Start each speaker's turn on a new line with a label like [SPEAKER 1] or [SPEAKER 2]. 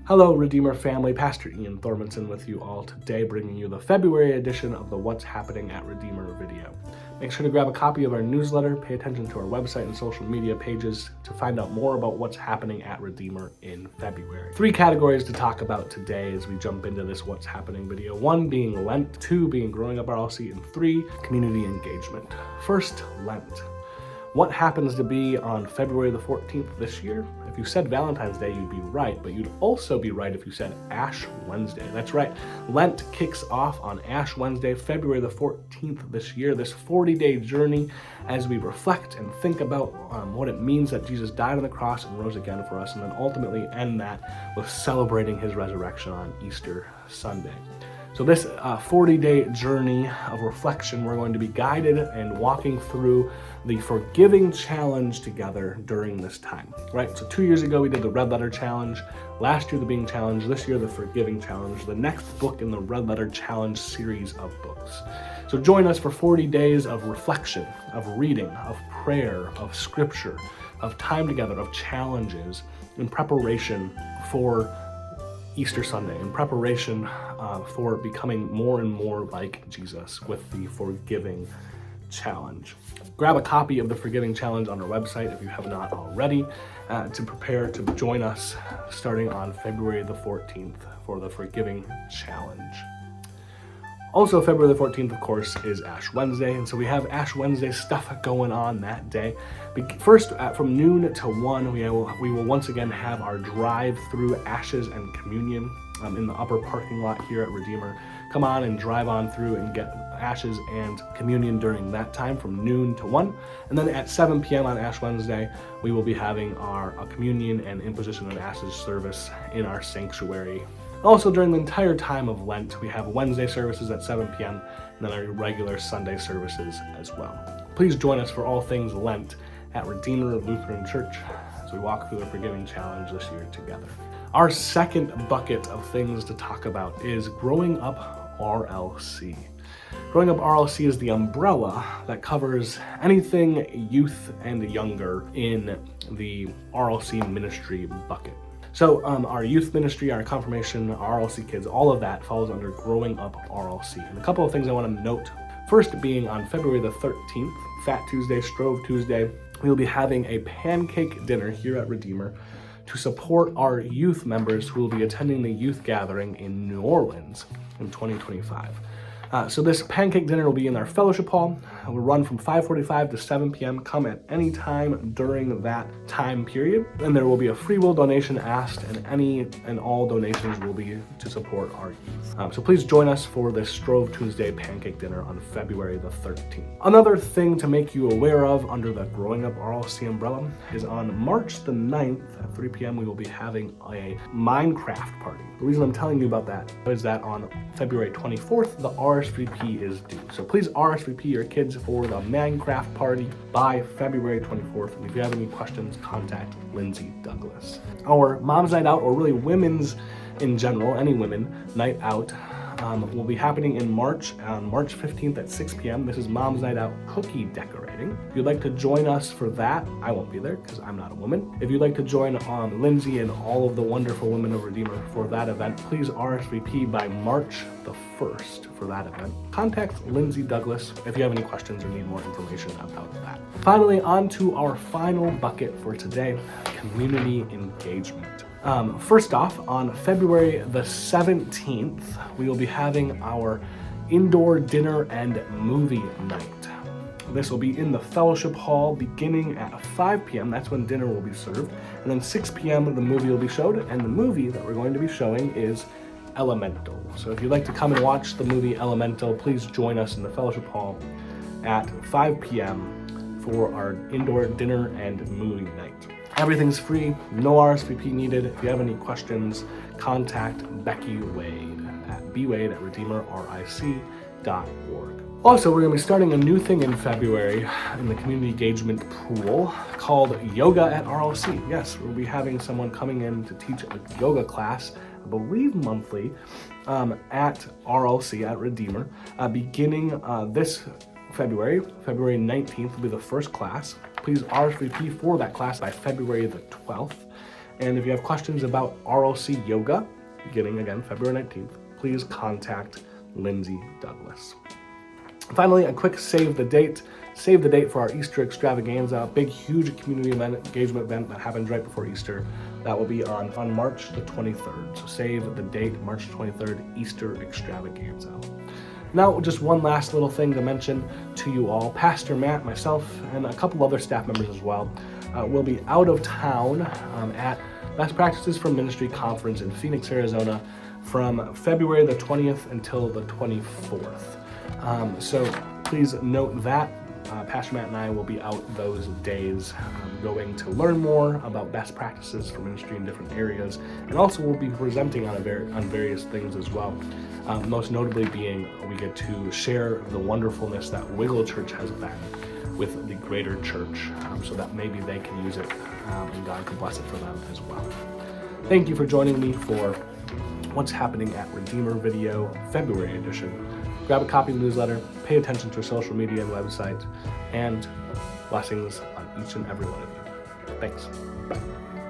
[SPEAKER 1] Hello, Redeemer family. Pastor Ian Thormanson with you all today, bringing you the February edition of the What's Happening at Redeemer video. Make sure to grab a copy of our newsletter, pay attention to our website and social media pages to find out more about what's happening at Redeemer in February. 3 categories to talk about today as we jump into this What's Happening video. 1 being Lent, 2 being Growing Up RLC, and 3, community engagement. First, Lent. What happens to be on February the 14th this year? If you said Valentine's Day, you'd be right, but you'd also be right if you said Ash Wednesday. That's right, Lent kicks off on Ash Wednesday, February the 14th this year, this 40-day journey as we reflect and think about what it means that Jesus died on the cross and rose again for us, and then ultimately end that with celebrating his resurrection on Easter Sunday. So this 40-day journey of reflection, we're going to be guided and walking through the Forgiving Challenge together during this time, right? So 2 years ago, we did the Red Letter Challenge. Last year, the Being Challenge. This year, the Forgiving Challenge, the next book in the Red Letter Challenge series of books. So join us for 40 days of reflection, of reading, of prayer, of scripture, of time together, of challenges in preparation for Easter Sunday, in preparation for becoming more and more like Jesus with the Forgiving Challenge. Grab a copy of the Forgiving Challenge on our website if you have not already to prepare to join us starting on February the 14th for the Forgiving Challenge. Also, February the 14th, of course, is Ash Wednesday, and so we have Ash Wednesday stuff going on that day. First, from noon to 1, we will once again have our drive-through Ashes and Communion in the upper parking lot here at Redeemer. Come on and drive on through and get Ashes and Communion during that time from noon to 1. And then at 7 p.m. on Ash Wednesday, we will be having our Communion and Imposition of Ashes service in our sanctuary. Also, during the entire time of Lent, we have Wednesday services at 7 p.m. and then our regular Sunday services as well. Please join us for all things Lent at Redeemer Lutheran Church as we walk through the Forgiving Challenge this year together. Our second bucket of things to talk about is Growing Up RLC. Growing Up RLC is the umbrella that covers anything youth and younger in the RLC ministry bucket. So our youth ministry, our confirmation, our RLC kids, all of that falls under Growing Up RLC. And a couple of things I want to note. First being on February the 13th, Fat Tuesday, Strove Tuesday, we will be having a pancake dinner here at Redeemer to support our youth members who will be attending the youth gathering in New Orleans in 2025. So this pancake dinner will be in our fellowship hall. It will run from 5:45 to 7 p.m. Come at any time during that time period. And there will be a free will donation asked, and any and all donations will be to support our youth. So please join us for this Strove Tuesday pancake dinner on February the 13th. Another thing to make you aware of under the Growing Up RLC umbrella is on March the 9th at 3 p.m. we will be having a Minecraft party. The reason I'm telling you about that is that on February 24th, the RSVP is due. So please RSVP your kids for the Minecraft party by February 24th. And if you have any questions, contact Lindsay Douglas. Our Mom's Night Out, or really women's in general, any women, night out, will be happening in March, on March 15th at 6 p.m. This is Mom's Night Out cookie decorating. If you'd like to join us for that, I won't be there because I'm not a woman. If you'd like to join Lindsay and all of the wonderful women of Redeemer for that event, please RSVP by March the 1st for that event. Contact Lindsay Douglas if you have any questions or need more information about that. Finally, on to our final bucket for today, community engagement. First off, on February the 17th, we will be having our indoor dinner and movie night. This will be in the fellowship hall beginning at 5 p.m. That's when dinner will be served. And then 6 p.m. the movie will be showed. And the movie that we're going to be showing is Elemental. So if you'd like to come and watch the movie Elemental, please join us in the fellowship hall at 5 p.m. for our indoor dinner and movie night. Everything's free, no RSVP needed. If you have any questions, contact Becky Wade at bwade@redeemerric.org. Also, we're going to be starting a new thing in February in the community engagement pool called Yoga at RLC. Yes, we'll be having someone coming in to teach a yoga class, I believe monthly, at RLC, at Redeemer, beginning this February 19th will be the first class. Please RSVP for that class by February the 12th. And if you have questions about RLC Yoga, beginning again February 19th, please contact Lindsay Douglas. Finally, a quick save the date. Save the date for our Easter extravaganza, big, huge community event, engagement event that happens right before Easter. That will be on March the 23rd. So save the date, March 23rd, Easter extravaganza. Now, just one last little thing to mention to you all. Pastor Matt, myself, and a couple other staff members as well will be out of town at Best Practices for Ministry Conference in Phoenix, Arizona from February the 20th until the 24th. So please note that. Pastor Matt and I will be out those days going to learn more about best practices for ministry in different areas, and also we'll be presenting on various things as well. Most notably being we get to share the wonderfulness that Wiggle Church has been with the greater church, so that maybe they can use it and God can bless it for them as well. Thank you for joining me for What's Happening at Redeemer Video February edition. Grab a copy of the newsletter, pay attention to our social media and website, and blessings on each and every one of you. Thanks. Bye.